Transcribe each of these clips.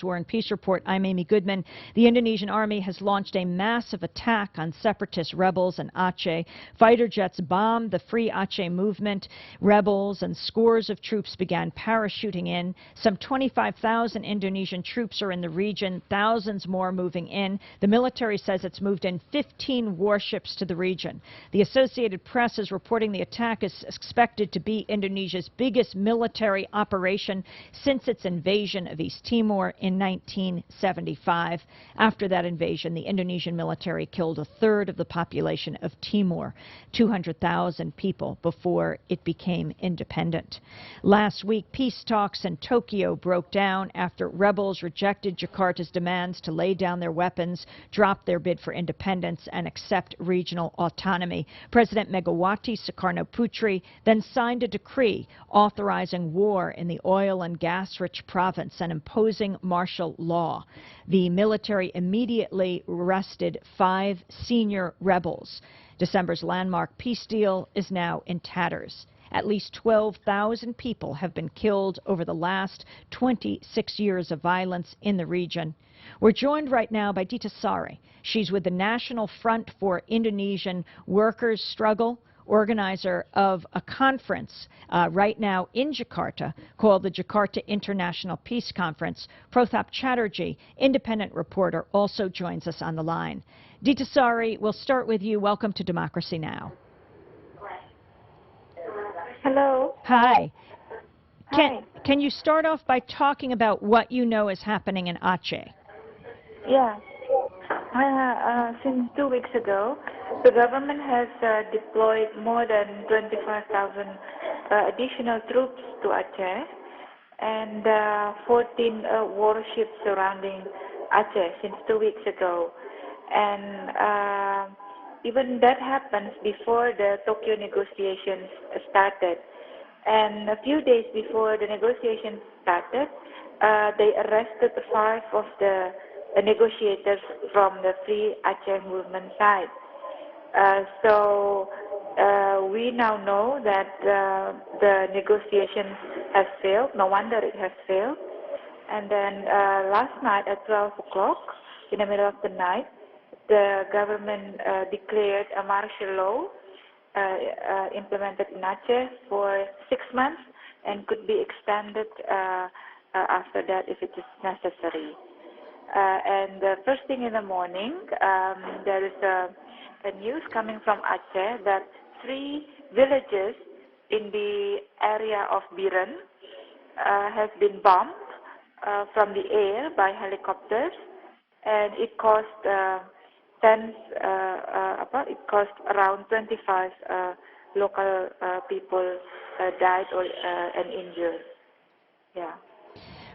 War and Peace Report. I'm Amy Goodman. The Indonesian army has launched a massive attack on separatist rebels in Aceh. Fighter jets bombed the Free Aceh movement. Rebels and scores of troops began parachuting in. Some 25,000 Indonesian troops are in the region, thousands more moving in. The military says it's moved in 15 warships to the region. The Associated Press is reporting the attack is expected to be Indonesia's biggest military operation since its invasion of East Timor in 1975. After that invasion, the Indonesian military killed a third of the population of Timor, 200,000 people, before it became independent. Last week, peace talks in Tokyo broke down after rebels rejected Jakarta's demands to lay down their weapons, drop their bid for independence, and accept regional autonomy. President Megawati Soekarno Putri then signed a decree authorizing war in the oil and gas-rich province and imposing martial law. The military immediately arrested 5 senior rebels. December's landmark peace deal is now in tatters. At least 12,000 people have been killed over the last 26 years of violence in the region. We're joined right now by Dita Sari. She's with the National Front for Indonesian Workers' Struggle, organizer of a conference right now in Jakarta called the Jakarta International Peace Conference. Prothap Chatterjee, independent reporter, also joins us on the line. Dita Sari, we'll start with you. Welcome to Democracy Now! Hello. Hi. Hi. Can you start off by talking about what you know is happening in Aceh? Yeah. Since 2 weeks ago, the government has deployed more than 25,000 additional troops to Aceh and 14 warships surrounding Aceh since 2 weeks ago. And even that happens before the Tokyo negotiations started. And a few days before the negotiations started, they arrested 5 of the negotiators from the Free Aceh movement side. So we now know that the negotiation has failed. No wonder it has failed. And then last night at 12 o'clock, in the middle of the night, the government declared a martial law implemented in Aceh for 6 months and could be extended after that if it is necessary. And first thing in the morning, there is a news coming from Aceh that 3 villages in the area of Biren has been bombed from the air by helicopters, and it cost it cost around 25 local people died or and injured. Yeah.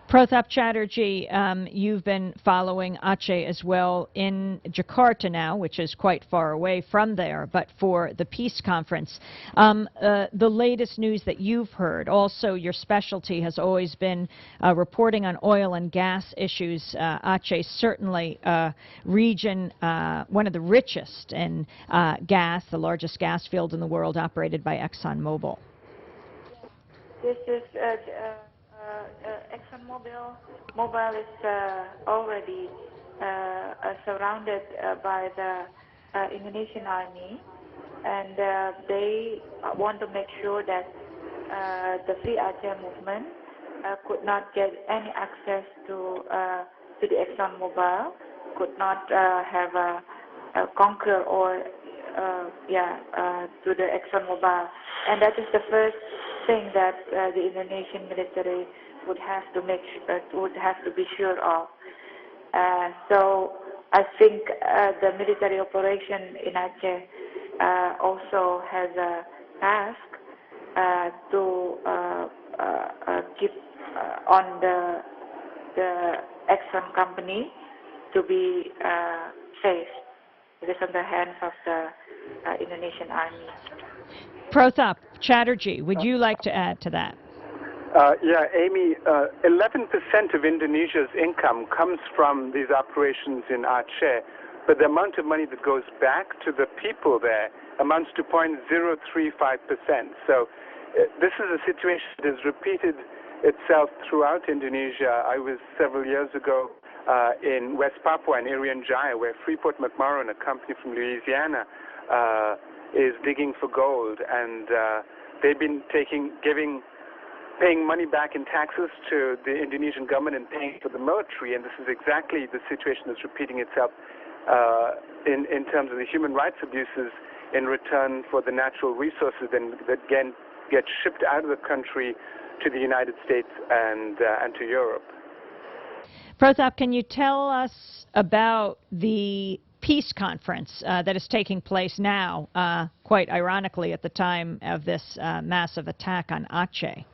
Prothap Chatterjee, you've been following Aceh as well in Jakarta now, which is quite far away from there, but for the peace conference. The latest news that you've heard, also your specialty has always been reporting on oil and gas issues. Aceh certainly a region, one of the richest in gas, the largest gas field in the world operated by ExxonMobil. This is ExxonMobil is already surrounded by the Indonesian army, and they want to make sure that the Free Aceh movement could not get any access to the ExxonMobil, could not have a conquer or to the ExxonMobil, and that is the first thing that the Indonesian military would have to be sure of. So I think the military operation in Aceh also has a task to keep on the Exxon company to be safe. It is in the hands of the Indonesian army. Prothap Chatterjee, would you like to add to that? Yeah, Amy, 11% of Indonesia's income comes from these operations in Aceh, but the amount of money that goes back to the people there amounts to 0.035%. So this is a situation that is repeated itself throughout Indonesia. I was several years ago in West Papua in Irian Jaya, where Freeport McMoran, a company from Louisiana, is digging for gold, and they've been paying money back in taxes to the Indonesian government and paying for the military, and this is exactly the situation that's repeating itself in terms of the human rights abuses in return for the natural resources that again get shipped out of the country to the United States and to Europe. Pratap, can you tell us about the peace conference that is taking place now, quite ironically at the time of this massive attack on Aceh?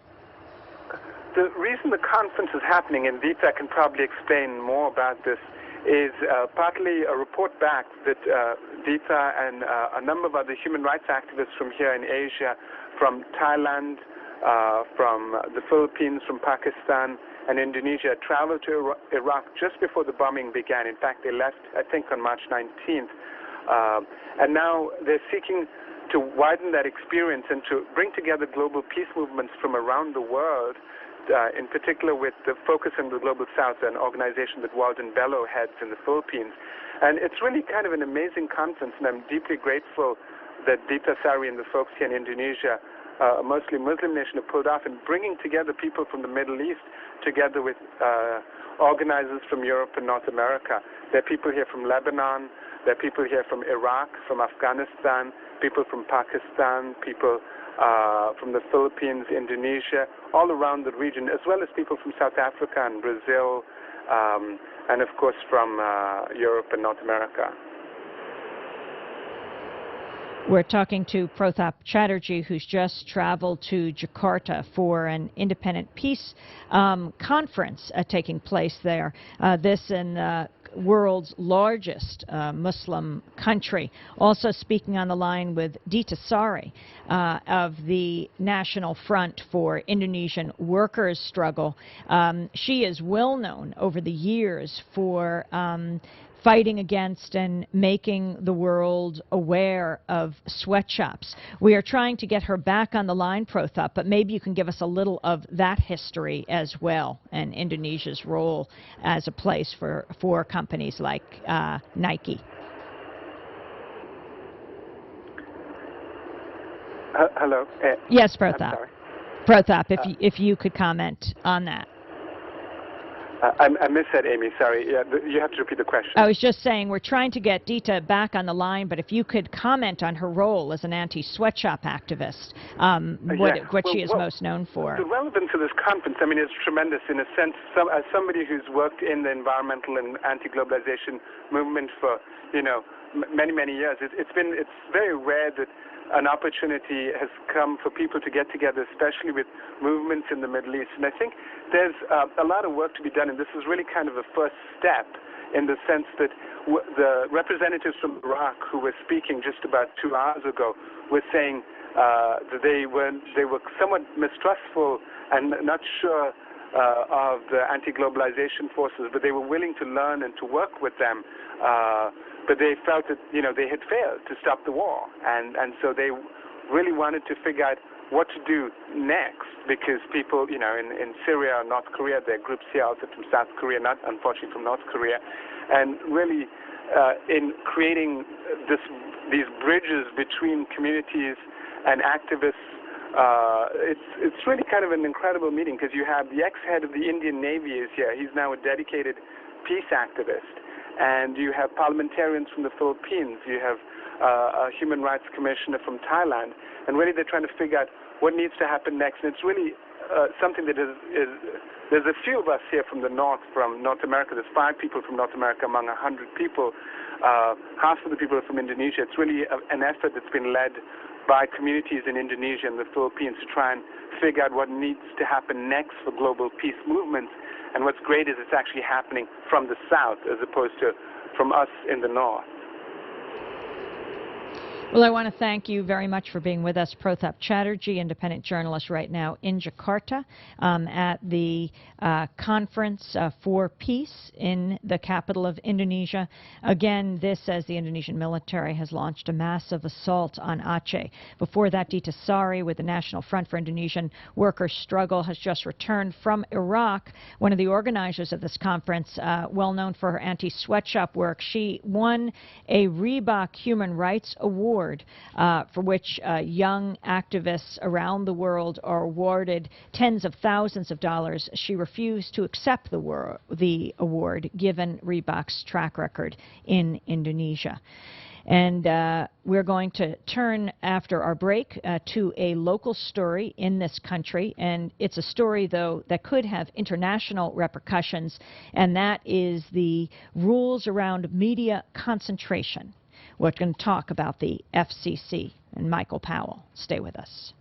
The reason the conference is happening, and Deepa can probably explain more about this, is partly a report back that Deepa and a number of other human rights activists from here in Asia, from Thailand, from the Philippines, from Pakistan, and Indonesia, traveled to Iraq just before the bombing began. In fact, they left, I think, on March 19th. And now they're seeking to widen that experience and to bring together global peace movements from around the world, in particular with the focus on the Global South, an organization that Walden Bello heads in the Philippines. And it's really kind of an amazing conference, and I'm deeply grateful that Deepa Sari and the folks here in Indonesia, a mostly Muslim nation, have pulled off in bringing together people from the Middle East together with organizers from Europe and North America. There are people here from Lebanon, there are people here from Iraq, from Afghanistan, people from Pakistan, people from the Philippines, Indonesia, all around the region, as well as people from South Africa and Brazil, and of course from Europe and North America. We're talking to Pratap Chatterjee, who's just traveled to Jakarta for an independent peace conference taking place there. This in the world's largest Muslim country. Also speaking on the line with Deepa Sari of the National Front for Indonesian Workers' Struggle. She is well known over the years for fighting against and making the world aware of sweatshops. We are trying to get her back on the line, Pratap, but maybe you can give us a little of that history as well, and Indonesia's role as a place for companies like Nike. Hello? Yes, Pratap. Pratap, if you could comment on that. I missed that, Amy. Sorry. Yeah, you have to repeat the question. I was just saying we're trying to get Deepa back on the line, but if you could comment on her role as an anti-sweatshop activist, what she is most known for. The relevance of this conference, I mean, is tremendous in a sense. As somebody who's worked in the environmental and anti-globalization movement for, many, many years, it's very rare that an opportunity has come for people to get together, especially with movements in the Middle East. And I think there's a lot of work to be done, and this is really kind of a first step in the sense that the representatives from Iraq who were speaking just about 2 hours ago were saying that they were somewhat mistrustful and not sure of the anti-globalization forces, but they were willing to learn and to work with them. But they felt that, they had failed to stop the war. And so they really wanted to figure out what to do next, because people, in Syria or North Korea, there are groups here also from South Korea, not unfortunately from North Korea, and really in creating these bridges between communities and activists, it's really kind of an incredible meeting, because you have the ex-head of the Indian Navy is here. He's now a dedicated peace activist. And you have parliamentarians from the Philippines. You have a human rights commissioner from Thailand. And really they're trying to figure out what needs to happen next. And it's really something that there's a few of us here from the north, from North America. There's 5 people from North America among 100 people. Half of the people are from Indonesia. It's really an effort that's been led by communities in Indonesia and the Philippines to try and figure out what needs to happen next for global peace movements. And what's great is it's actually happening from the south as opposed to from us in the north. Well, I want to thank you very much for being with us, Protap Chatterjee, independent journalist right now in Jakarta at the Conference for Peace in the capital of Indonesia. Again, this as the Indonesian military has launched a massive assault on Aceh. Before that, Dita Sari with the National Front for Indonesian Workers' Struggle has just returned from Iraq. One of the organizers of this conference, well known for her anti-sweatshop work, she won a Reebok Human Rights Award for which young activists around the world are awarded tens of thousands of dollars. She refused to accept the award given Reebok's track record in Indonesia. And we're going to turn after our break to a local story in this country. And it's a story, though, that could have international repercussions, and that is the rules around media concentration. We're going to talk about the FCC and Michael Powell. Stay with us.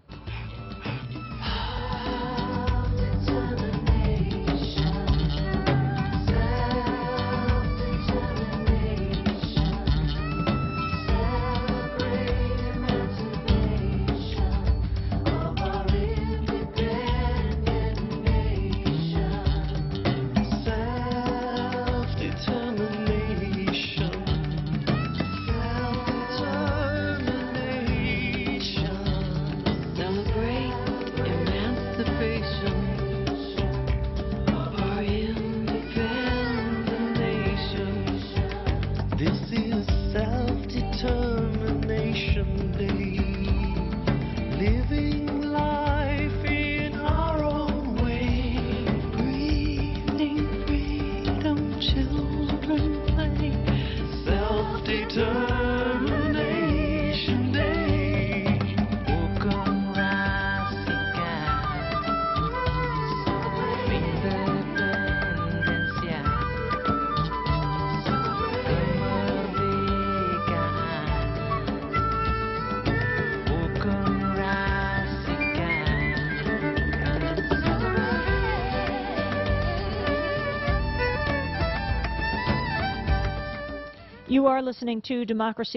You are listening to Democracy